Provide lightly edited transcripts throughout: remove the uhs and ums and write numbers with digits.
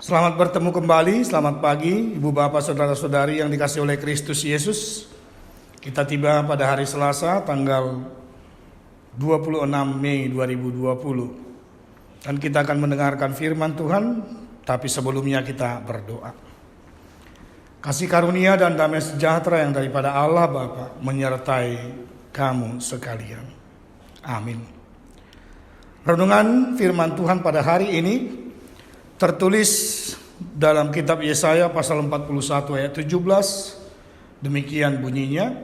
Selamat bertemu kembali, selamat pagi Ibu Bapak Saudara-saudari yang dikasihi oleh Kristus Yesus. Kita tiba pada hari Selasa tanggal 26 Mei 2020. Dan kita akan mendengarkan firman Tuhan, tapi sebelumnya kita berdoa. Kasih karunia dan damai sejahtera yang daripada Allah Bapa menyertai kamu sekalian. Amin. Renungan firman Tuhan pada hari ini tertulis dalam kitab Yesaya pasal 41 ayat 17. Demikian bunyinya,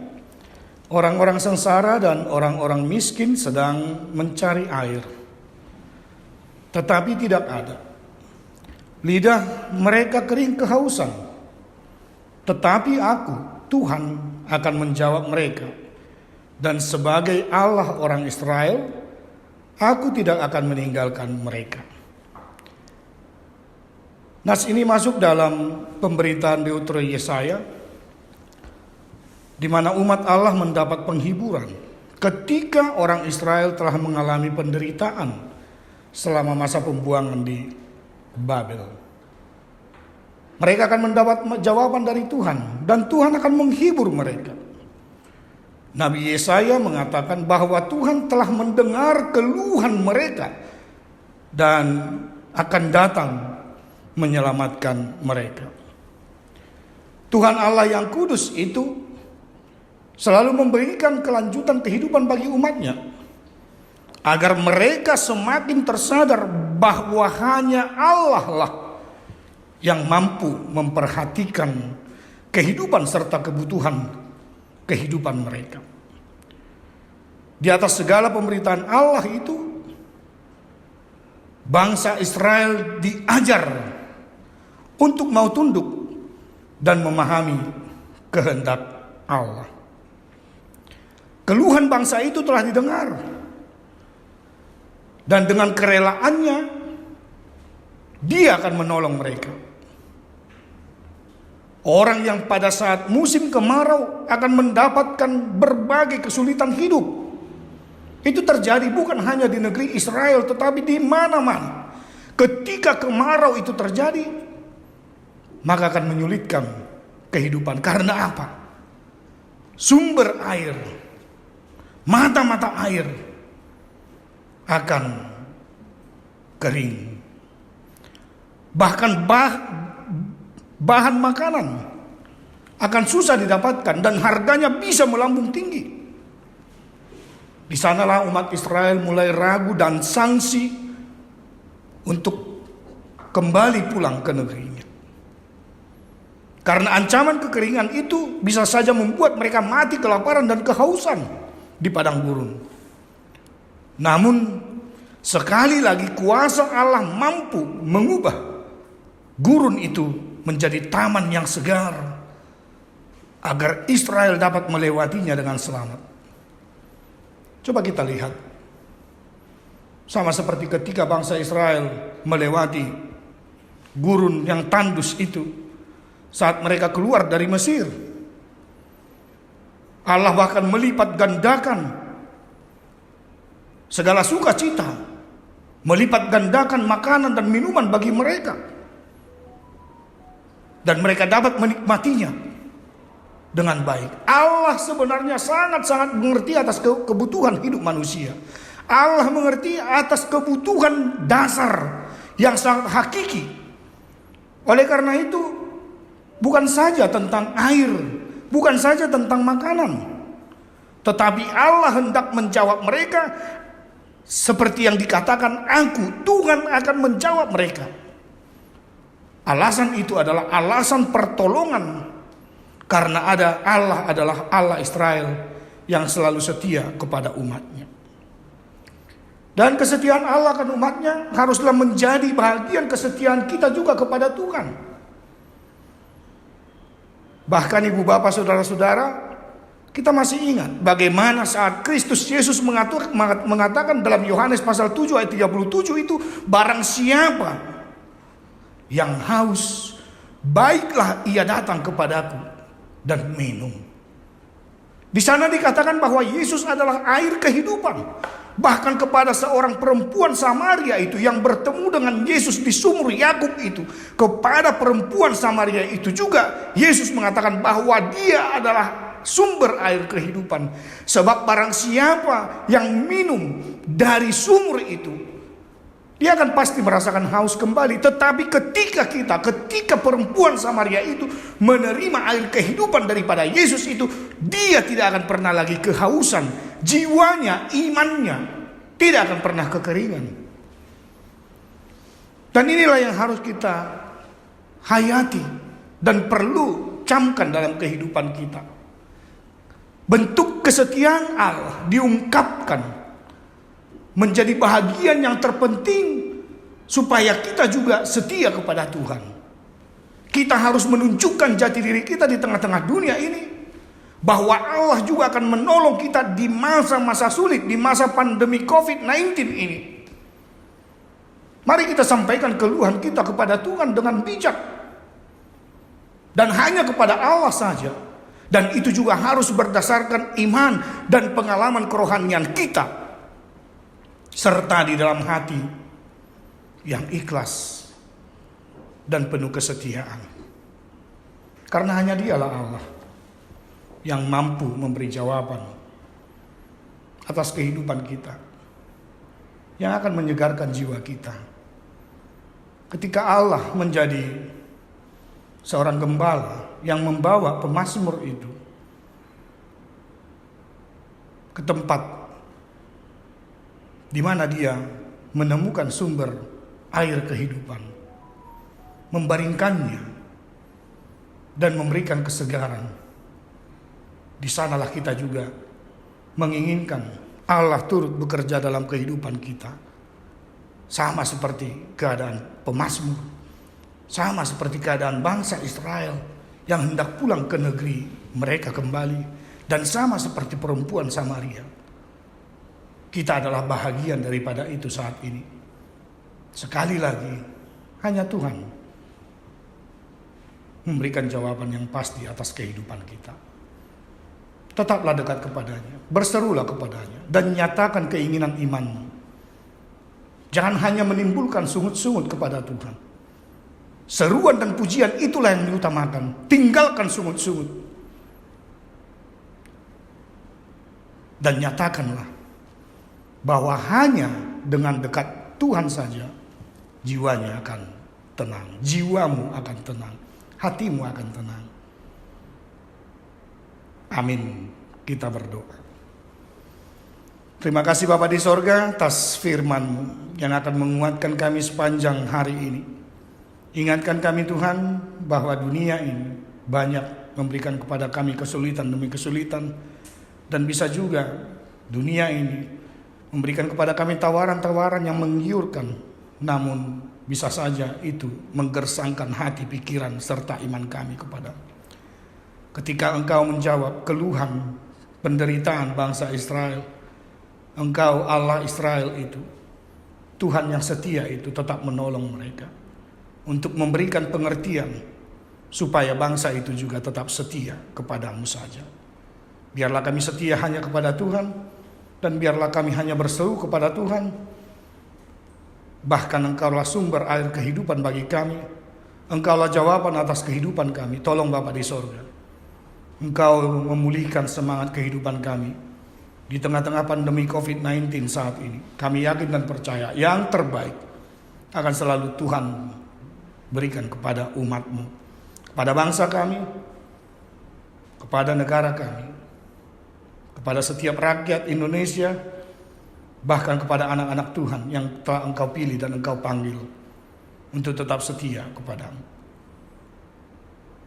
orang-orang sengsara dan orang-orang miskin sedang mencari air, tetapi tidak ada. Lidah mereka kering kehausan, tetapi aku, Tuhan, akan menjawab mereka. Dan sebagai Allah orang Israel, aku tidak akan meninggalkan mereka. Nas ini masuk dalam pemberitaan Deuteronomi Yesaya, di mana umat Allah mendapat penghiburan ketika orang Israel telah mengalami penderitaan selama masa pembuangan di Babel. Mereka akan mendapat jawaban dari Tuhan, dan Tuhan akan menghibur mereka. Nabi Yesaya mengatakan bahwa Tuhan telah mendengar keluhan mereka dan akan datang menyelamatkan mereka. Tuhan Allah yang kudus itu selalu memberikan kelanjutan kehidupan bagi umatnya, agar mereka semakin tersadar bahwa hanya Allah lah yang mampu memperhatikan kehidupan serta kebutuhan kehidupan mereka. Di atas segala pemberitaan Allah itu, bangsa Israel diajar untuk mau tunduk dan memahami kehendak Allah. Keluhan bangsa itu telah didengar, dan dengan kerelaannya Dia akan menolong mereka. Orang yang pada saat musim kemarau akan mendapatkan berbagai kesulitan hidup. Itu terjadi bukan hanya di negeri Israel, tetapi di mana-mana. Ketika kemarau itu terjadi, maka akan menyulitkan kehidupan. Karena apa? Sumber air, mata-mata air akan kering. Bahkan bahan makanan akan susah didapatkan dan harganya bisa melambung tinggi. Di sanalah umat Israel mulai ragu dan sangsi untuk kembali pulang ke negerinya. Karena ancaman kekeringan itu bisa saja membuat mereka mati kelaparan dan kehausan di padang gurun. Namun sekali lagi kuasa Allah mampu mengubah gurun itu menjadi taman yang segar, agar Israel dapat melewatinya dengan selamat. Coba kita lihat, sama seperti ketika bangsa Israel melewati gurun yang tandus itu saat mereka keluar dari Mesir. Allah bahkan melipat gandakan segala sukacita, melipat gandakan makanan dan minuman bagi mereka, dan mereka dapat menikmatinya dengan baik. Allah sebenarnya sangat-sangat mengerti atas kebutuhan hidup manusia. Allah mengerti atas kebutuhan dasar yang sangat hakiki. Oleh karena itu, bukan saja tentang air, bukan saja tentang makanan, tetapi Allah hendak menjawab mereka seperti yang dikatakan, aku, Tuhan, akan menjawab mereka. Alasan itu adalah alasan pertolongan, karena Allah adalah Allah Israel yang selalu setia kepada umatnya. Dan kesetiaan Allah akan umatnya haruslah menjadi bahagian kesetiaan kita juga kepada Tuhan. Bahkan Ibu Bapak Saudara-saudara, kita masih ingat bagaimana saat Kristus Yesus mengatakan dalam Yohanes pasal 7 ayat 37 itu, barang siapa yang haus, baiklah ia datang kepadaku dan minum. Di sana dikatakan bahwa Yesus adalah air kehidupan. bahkan kepada seorang perempuan Samaria itu yang bertemu dengan Yesus di sumur Yakub itu. Kepada perempuan Samaria itu juga Yesus mengatakan bahwa dia adalah sumber air kehidupan. Sebab barang siapa yang minum dari sumur itu, dia akan pasti merasakan haus kembali. Tetapi ketika perempuan Samaria itu menerima air kehidupan daripada Yesus itu, dia tidak akan pernah lagi kehausan. Jiwanya, imannya tidak akan pernah kekeringan. Dan inilah yang harus kita hayati dan perlu camkan dalam kehidupan kita. Bentuk kesetiaan Allah diungkapkan menjadi bahagian yang terpenting supaya kita juga setia kepada Tuhan. Kita harus menunjukkan jati diri kita di tengah-tengah dunia ini, bahwa Allah juga akan menolong kita di masa-masa sulit, di masa pandemi COVID-19 ini. Mari kita sampaikan keluhan kita kepada Tuhan dengan bijak, dan hanya kepada Allah saja. Dan itu juga harus berdasarkan iman dan pengalaman kerohanian kita, serta di dalam hati yang ikhlas dan penuh kesetiaan. Karena hanya Dialah Allah yang mampu memberi jawaban atas kehidupan kita, yang akan menyegarkan jiwa kita. Ketika Allah menjadi seorang gembala yang membawa pemazmur itu ke tempat di mana dia menemukan sumber air kehidupan, membaringkannya dan memberikan kesegaran. Di sanalah kita juga menginginkan Allah turut bekerja dalam kehidupan kita. Sama seperti keadaan pemazmur, sama seperti keadaan bangsa Israel yang hendak pulang ke negeri mereka kembali, dan sama seperti perempuan Samaria. Kita adalah bahagian daripada itu saat ini. Sekali lagi, hanya Tuhan memberikan jawaban yang pasti atas kehidupan kita. Tetaplah dekat kepadanya, berserulah kepadanya, dan nyatakan keinginan imanmu. Jangan hanya menimbulkan sungut-sungut kepada Tuhan. Seruan dan pujian itulah yang diutamakan. Tinggalkan sungut-sungut. Dan nyatakanlah bahwa hanya dengan dekat Tuhan saja jiwanya akan tenang, jiwamu akan tenang, hatimu akan tenang. Amin. Kita berdoa. Terima kasih Bapa di sorga atas firman-Mu yang akan menguatkan kami sepanjang hari ini. Ingatkan kami Tuhan bahwa dunia ini banyak memberikan kepada kami kesulitan demi kesulitan, dan bisa juga dunia ini memberikan kepada kami tawaran-tawaran yang menggiurkan, namun bisa saja itu menggersangkan hati, pikiran, serta iman kami kepada. Ketika Engkau menjawab keluhan penderitaan bangsa Israel, Engkau Allah Israel itu, Tuhan yang setia itu tetap menolong mereka untuk memberikan pengertian supaya bangsa itu juga tetap setia kepadamu saja. Biarlah kami setia hanya kepada Tuhan, dan biarlah kami hanya berseru kepada Tuhan. Bahkan Engkaulah sumber air kehidupan bagi kami. Engkaulah jawaban atas kehidupan kami. Tolong Bapa di sorga, Engkau memulihkan semangat kehidupan kami di tengah-tengah pandemi COVID-19 saat ini. Kami yakin dan percaya yang terbaik akan selalu Tuhan berikan kepada umat-Mu, kepada bangsa kami, kepada negara kami, kepada setiap rakyat Indonesia, bahkan kepada anak-anak Tuhan yang telah Engkau pilih dan Engkau panggil untuk tetap setia kepadamu.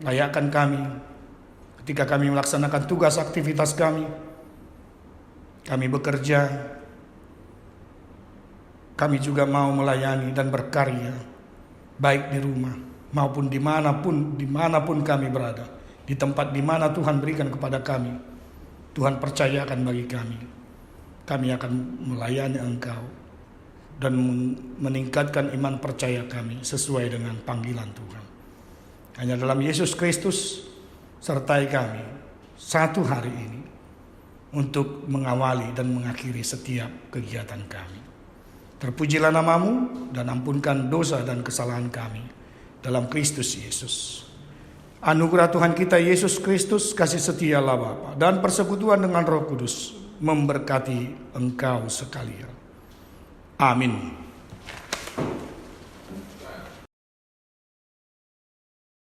Layakkan kami ketika kami melaksanakan tugas aktivitas kami bekerja, kami juga mau melayani dan berkarya, baik di rumah maupun dimanapun kami berada, di tempat di mana Tuhan berikan kepada kami, Tuhan percayakan bagi kami. Kami akan melayani Engkau dan meningkatkan iman percaya kami sesuai dengan panggilan Tuhan. Hanya dalam Yesus Kristus sertai kami satu hari ini untuk mengawali dan mengakhiri setiap kegiatan kami. Terpujilah namamu dan ampunkan dosa dan kesalahan kami dalam Kristus Yesus. Anugerah Tuhan kita Yesus Kristus, kasih setia Allah Bapa, dan persekutuan dengan Roh Kudus memberkati engkau sekalian. Amin.